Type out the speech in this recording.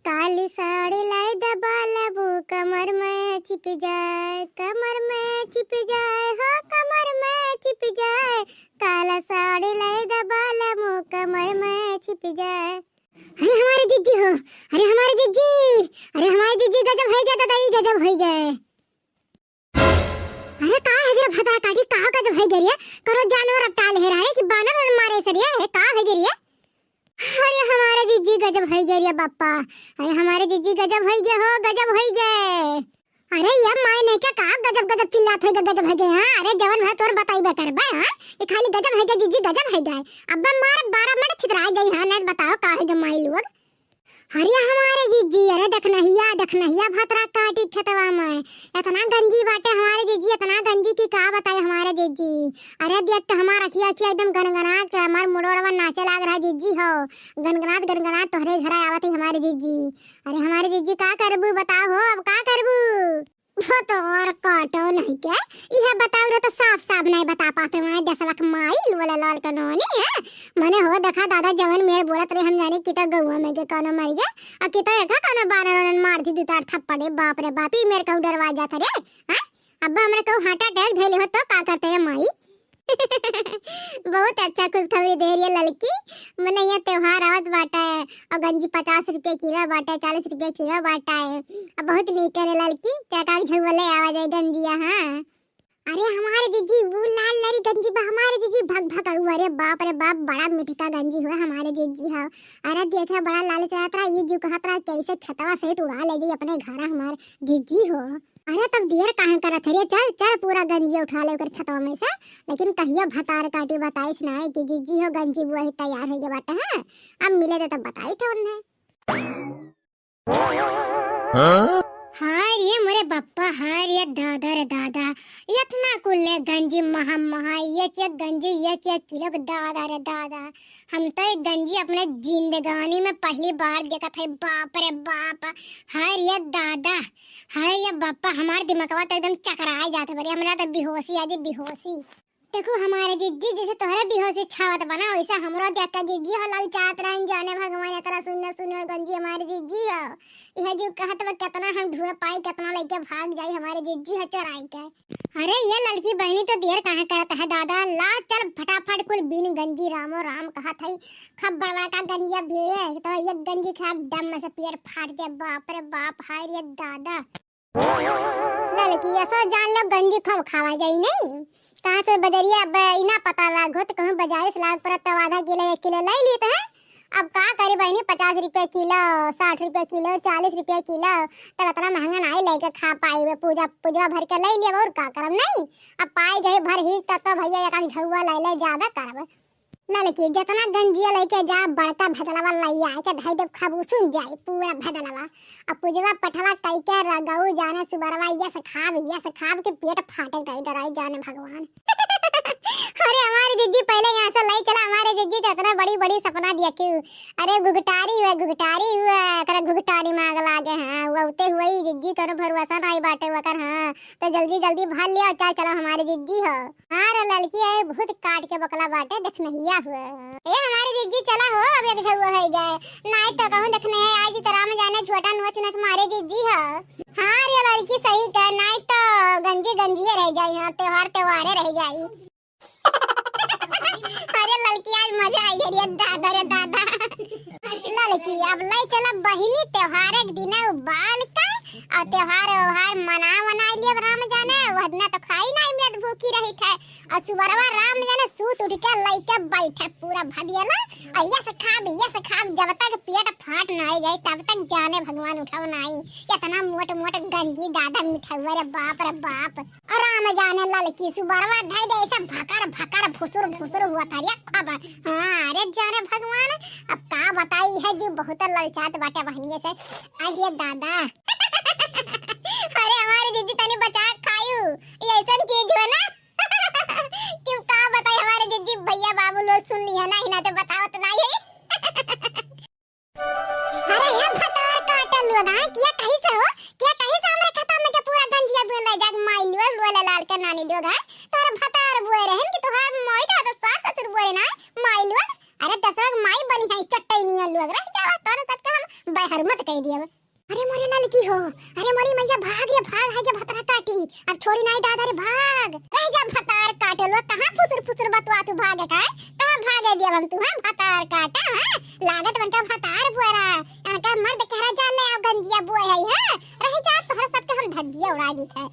काली साड़ी लाई दबालबू कमर में चिप जाए, कमर में चिप जाए, हो कमर में चिप जाए। काला साड़ी लाई दबालबू कमर में चिप जाए। अरे हमारे जीजी हो, अरे हमारे जीजी, अरे हमारे जीजी गजब हो गया दादा, गजब हो गए। अरे का है रे भतरा काटी, का गजब हो गया करो जानवर टाल है रहा है कि बानर मारे सरिया है, का हो गया। अरे हमारे जीजी गजब हो गया बापा, अरे हमारे जीजी गजब हो गया, हो गजब हो गए। अरे यार माय ने क्या कहा गजब गजब चिल्लात है, गजब हो गए। हां अरे जवन भाई तोर बताइबे करबे। हां ये खाली गजब हो गया जीजी, गजब हो गए। अब्बा मार 12 मिनट छितरा गई। हां नहीं बताओ का है माई लोग। अरे हमारे जीजी, अरे देखनहिया भतरा काटी खेतवा में इतना गंजी बाटे हमारे जीजी, इतना गंजी की का बताए हमारे जीजी। अरे देख तो हमारा अखिया एकदम गनगनात के हमार मुड़ोड़वा नाचे लाग रहा जीजी हो, गनगनात तोहरे घर आवत है हमारे जीजी। अरे हमारे जीजी का करबू बताओ हो, अब का करबू। वो तो और काटो नहीं के यह बताओ रे, तो साफ नहीं बता पाते मैं 10 लाख माई लोला लाल कनोनी है मने हो। देखा दादा जवन मेरे बोलत रहे हम जाने किता गौवा में के कोनो मर गया, अब किता एका कोनो बानर मार दी दो तार थप्पड़े। बाप रे बाप ही मेरे को डरवा जाता रे। हां अब्बा हमरे को हार्ट अटैक धैले हो तो का करते है माई। बहुत अच्छा खुशखबरी दे रही है लड़की मने। ये त्योहार आवत बाटा है और गंजी 50 रुपए किलो बाटा है, 40 रुपए किलो बाटा है। अब बहुत नीक है लड़की, क्या का झुले आवाज है गंजिया। हां अरे हमारे जीजी वो लाल लरी गंजी बा हमारे जीजी भग भग। अरे बाप रे बाप बड़ा मिठका गंजी हुआ हमारे जीजी। हां अरे देखा बड़ा लाल चाहता ये जो कहता कैसे खतवा से उड़ा ले गई अपने घर हमारे जीजी हो। अरे तब देर कहां करत है, चल चल पूरा गंजी उठा ले कर खतवा में से। लेकिन कहियो भतार काटी बताइस ना कि जीजी हो गंजी बुआ ही तैयार हो गया बाटे। हां अब मिले तो तब बताई थे उन्हें। हाय ये मोरे बप्पा, हाय ये दादा रे दादा, इतना कुल्ले गंजी महा ये गंजी ये किलो दादा रे दादा। हम तो एक गंजी अपने जिंदगानी में पहली बार देखा था। बाप रे बाप, हाय ये दादा, हाय ये बप्पा, हमारे दिमागवा तो एकदम चकराए जाते बड़ी, हमरा तो बेहोशी आ जी बेहोशी। देखो हमारे जीजी जैसे तोहरे बेहोशी छावत बना वैसा हमरो देख के जीजी हो लल चाहत रहन जाने भगवान तेरा सुन गंजी हमारे जीजी हो। यह जो कहत बा कितना हम ढुआ पाई कितना लेके भाग जाई हमारे जीजी हो चराई के। अरे ये लड़की बहनी तो देर कहां करत है दादा, ला चल फटाफट कुल बिन गंजी रामो राम कहत है। खब बड़ा का गंजिया बे तो ये गंजी खाब दम में से पेट फाट जाए। बाप रे बाप, हाय रे दादा। लड़की ऐसा जान लो गंजी खब खावा जाई नहीं कहां से बजरिया इना पता लागो तो कहूं बाजार से लाग पर तब आधा किलो 1 किलो ले लेते हैं। अब का करे बहनी 50 रुपए किलो, 60 रुपए किलो, 40 रुपए किलो, तब इतना महंगा नहीं लेके खा पाई। पूजा भर के ले लिया और का करम नहीं। अब पाई गए भर ही तो भैया एक झुआ ले जाबे करब। लड़की जितना गंजिया लेके जा बड़का भदलवा लैया के धई देव खबूसुन जाए पूरा भदलवा। अब पूजवा पठवा कई के रगऊ जाने सुबरवा ये से खाब के पेट फाटे गई डराई जाने भगवान। अरे हमारी दीदी पहले यहाँ से ले चला, हमारे दीदी तो इतना बड़ी सपना दिया क्यों। अरे गुगटारी हुआ कर गुगटारी मांग लागे। हां वो उते हुई दीदी करो भरवसा नहीं बाटे हुआ कर। हां तो जल्दी भाल लिया चल चलो हमारी दीदी हो। हां रे लड़की है बहुत काट के बकला बाटे देख नहीं हुआ। ए हमारी दीदी चला हो अब एक झुआ हो गए नहीं तो कहूं देखने आज तरह में जाने छोटा नोच मारे दीदी हो। हां रे लड़की सही कह नहीं तो गंजी रह जाई। हां त्योहार रह जाई। अरे लड़की आज मजा आई है दादा रे दादा। लड़की अब ले चला बहिनी त्योहार एक दिन बाल का और त्योहार मना लिए राम जाने वदना तो खाई ना इमरत भूखी रही थे। और सुबरवा राम जाने सूत उठ के लइके बैठे पूरा भदियाला अय्या से खाब जब तक पेट फाट ना जाए तब तक जाने भगवान उठाओ नहीं। इतना मोट गंजी दादा मिठाई रे बाप। और राम जाने लड़की सुबरवा ढाई दे ऐसा भकर फुसुर हुआ था रे खबर। हां अरे जाने भगवान अब का बताई है जो बहुत ललचात बाटे बहनिए से। आइए दादा। अरे हमारी दीदी तनी बचा खायू ये ऐसा चीज है ना। क्यों का बताई हमारे दीदी भैया बाबू लोग सुन लिया ना ही ना तो बताओ तो नहीं है। अरे ये भतार काटल लगा क्या कहीं से हमरे खाता में के पूरा गंजिया बुन ले जाग माई लोला लाल के नानी लोग है तोर भतार बुए रहन कि तोहार मोई था तो सास ससुर बुए ना माई लोग। अरे दसवा माई बनी है चट्टाई नहीं लग रहा जावा तोरे सबके हम बेहरमत कह दिया। अरे मोरे लड़की हो, अरे मोरी मैया भाग रे भाग, है जा भतरा काटी, अब छोड़ी नहीं दादा रे भाग, रह जा भतार काटे लो, कहां फुसुर फुसुर बतवा तू भागे का, कहां भागे दिया हम तू, हां भतार काटा, हां लागत बनका भतार बुआरा, का मर्द कहरा जा ले अब गंजिया बुआ है, हां रह जा तोहरा सबके हम धज्जिया उड़ा दी है।